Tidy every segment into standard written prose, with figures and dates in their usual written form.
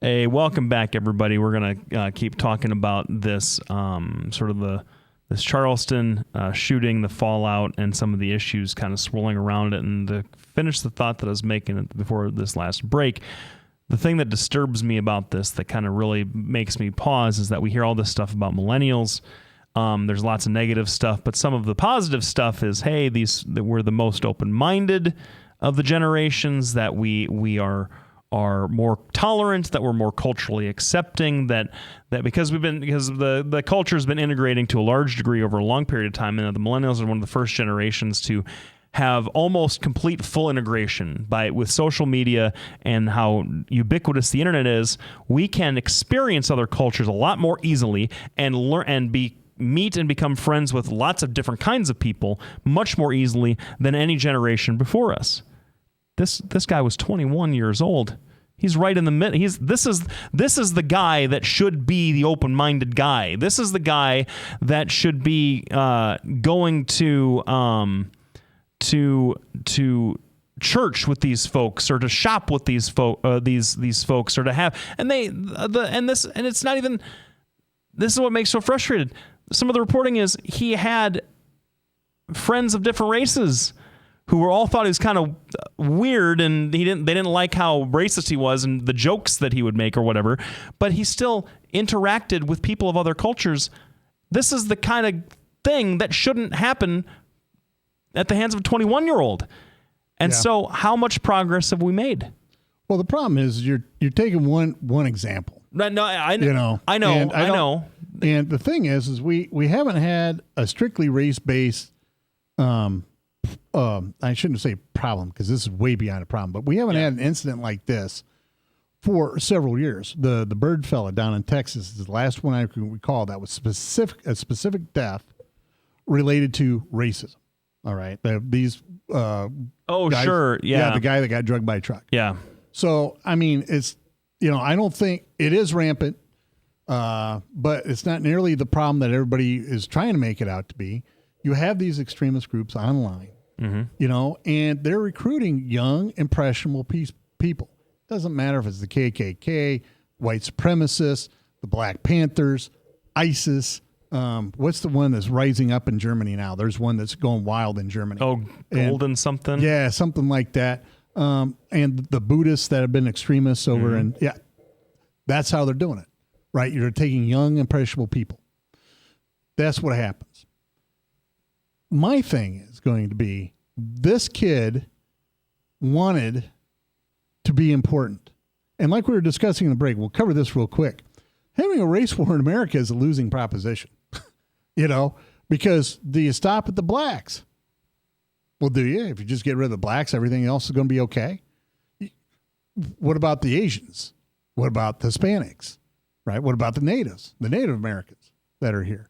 Hey, welcome back, everybody. We're gonna keep talking about this this Charleston shooting, the fallout, and some of the issues kind of swirling around it. And to finish the thought that I was making before this last break, the thing that disturbs me about this, that kind of really makes me pause, is that we hear all this stuff about millennials. There's lots of negative stuff, but some of the positive stuff is, hey, that we're the most open-minded of the generations, that we are more tolerant, that we're more culturally accepting, that because the culture has been integrating to a large degree over a long period of time, and the millennials are one of the first generations to have almost complete full integration with social media and how ubiquitous the internet is. We can experience other cultures a lot more easily and learn and meet and become friends with lots of different kinds of people much more easily than any generation before us. This guy was 21 years old. He's right in the middle. This is the guy that should be the open-minded guy. This is the guy that should be going to church with these folks, or to shop with these folks, or to have and it's not even. This is what makes so frustrated. Some of the reporting is he had friends of different races who were all thought he was kind of weird, and they didn't like how racist he was and the jokes that he would make or whatever, but he still interacted with people of other cultures. This is the kind of thing that shouldn't happen at the hands of a 21-year-old. And so how much progress have we made? Well, the problem is you're taking one example. No, I know. And the thing is we haven't had a strictly race-based I shouldn't say problem, because this is way beyond a problem, but we haven't had an incident like this for several years. The Bird fella down in Texas is the last one I can recall that was a specific death related to racism. All right. These guys, sure. Yeah. The guy that got drugged by a truck. Yeah. So, I mean, it's, I don't think it is rampant, but it's not nearly the problem that everybody is trying to make it out to be. You have these extremist groups online, and they're recruiting young, impressionable people. Doesn't matter if it's the KKK, white supremacists, the Black Panthers, ISIS. What's the one that's rising up in Germany now? There's one that's going wild in Germany. Oh, Golden something? Yeah, something like that. And the Buddhists that have been extremists over, and that's how they're doing it, right? You're taking young, impressionable people. That's what happens. My thing is going to be, this kid wanted to be important. And like we were discussing in the break, we'll cover this real quick. Having a race war in America is a losing proposition, because do you stop at the blacks? Well, do you? If you just get rid of the blacks, everything else is going to be okay. What about the Asians? What about the Hispanics, right? What about the natives, the Native Americans that are here?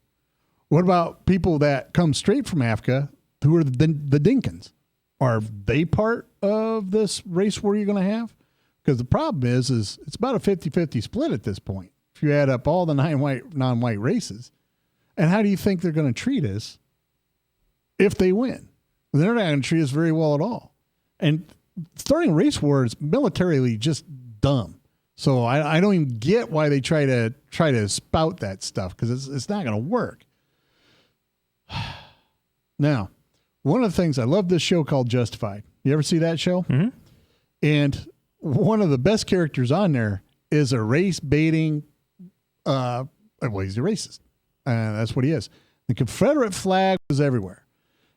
What about people that come straight from Africa who are the Dinkins? Are they part of this race war you're going to have? Because the problem is it's about a 50-50 split at this point, if you add up all the non-white races. And how do you think they're going to treat us if they win? They're not going to treat us very well at all. And starting a race war is militarily just dumb. So I don't even get why they try to spout that stuff, because it's not going to work. Now, one of the things, I love this show called Justified. You ever see that show? Mm-hmm. And one of the best characters on there is a race-baiting, he's a racist. That's what he is. The Confederate flag was everywhere.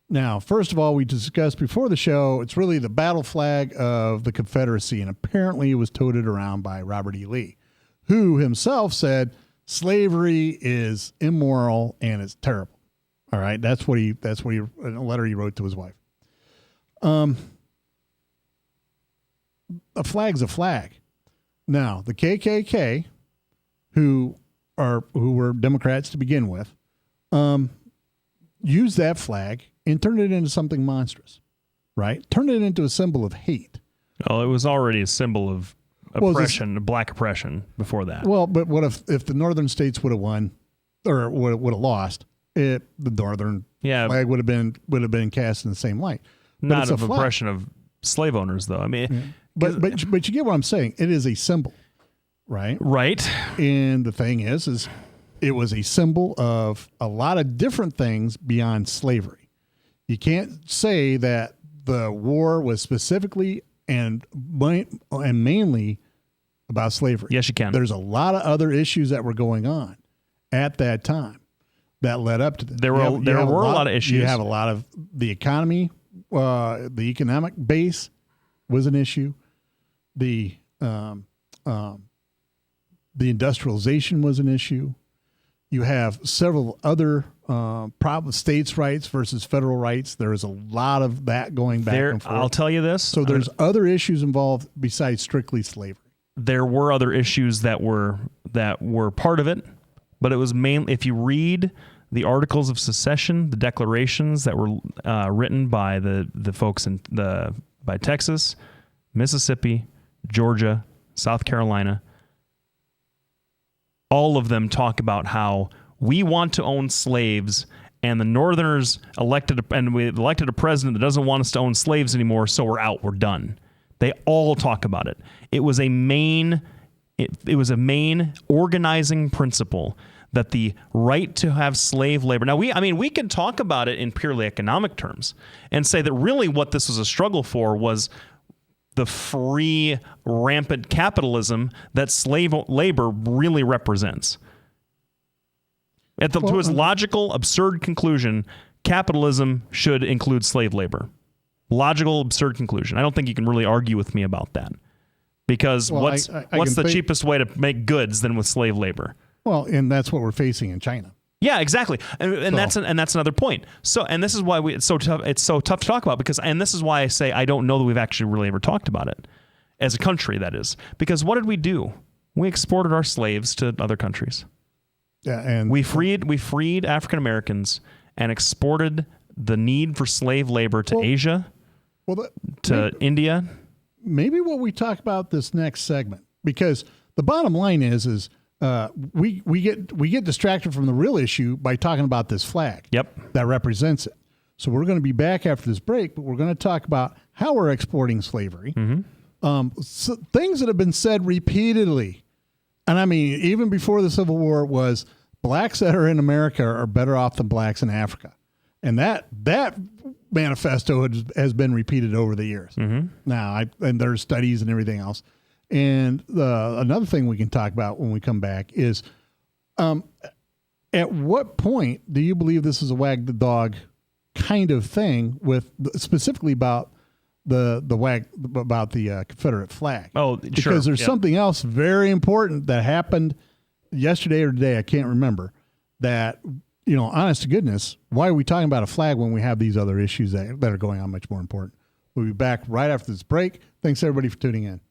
Now, first of all, we discussed before the show, it's really the battle flag of the Confederacy, and apparently it was toted around by Robert E. Lee, who himself said slavery is immoral and it's terrible. All right, that's what he in a letter he wrote to his wife. A flag's a flag. Now, the KKK, who were Democrats to begin with, used that flag and turned it into something monstrous, right? Turned it into a symbol of hate. Well, it was already a symbol of oppression, black oppression before that. Well, but what if the northern states would have won, or would have lost? The northern flag would have been cast in the same light. But not of oppression of slave owners, though. I mean, but you get what I'm saying. It is a symbol, right? Right. And the thing is it was a symbol of a lot of different things beyond slavery. You can't say that the war was specifically and mainly about slavery. Yes, you can. There's a lot of other issues that were going on at that time that led up to this. There were a lot of issues. You have a lot of the economy, the economic base was an issue. The industrialization was an issue. You have several other problems, states' rights versus federal rights. There is a lot of that going back and forth. I'll tell you this. So there's other issues involved besides strictly slavery. There were other issues that were part of it, but it was mainly, if you read the Articles of Secession, the declarations that were written by the folks by Texas, Mississippi, Georgia, South Carolina, all of them talk about how we want to own slaves, and the Northerners we elected a president that doesn't want us to own slaves anymore, so we're out, we're done. They all talk about it. It was a main organizing principle that the right to have slave labor. Now we can talk about it in purely economic terms and say that really what this was a struggle for was the free, rampant capitalism that slave labor really represents. To its logical, absurd conclusion, capitalism should include slave labor. Logical, absurd conclusion. I don't think you can really argue with me about that. Because what's the cheapest way to make goods than with slave labor? Well, and that's what we're facing in China. Yeah, exactly, and that's another point. So, and this is why it's so tough. It's so tough to talk about and this is why I say I don't know that we've actually really ever talked about it as a country. That is because what did we do? We exported our slaves to other countries. Yeah, and we freed African Americans and exported the need for slave labor to Asia, to India. Maybe what we talk about this next segment, because the bottom line is we get distracted from the real issue by talking about this flag. Yep. That represents it. So we're going to be back after this break, but we're going to talk about how we're exporting slavery. Mm-hmm. So things that have been said repeatedly, and I mean even before the Civil War, was blacks that are in America are better off than blacks in Africa, and that manifesto has been repeated over the years. Mm-hmm. Now, and there's studies and everything else. And another thing we can talk about when we come back is, at what point do you believe this is a wag the dog kind of thing, with specifically about the Confederate flag? Oh, because sure. there's something else very important that happened yesterday or today, I can't remember, that, honest to goodness, why are we talking about a flag when we have these other issues that are going on much more important? We'll be back right after this break. Thanks everybody for tuning in.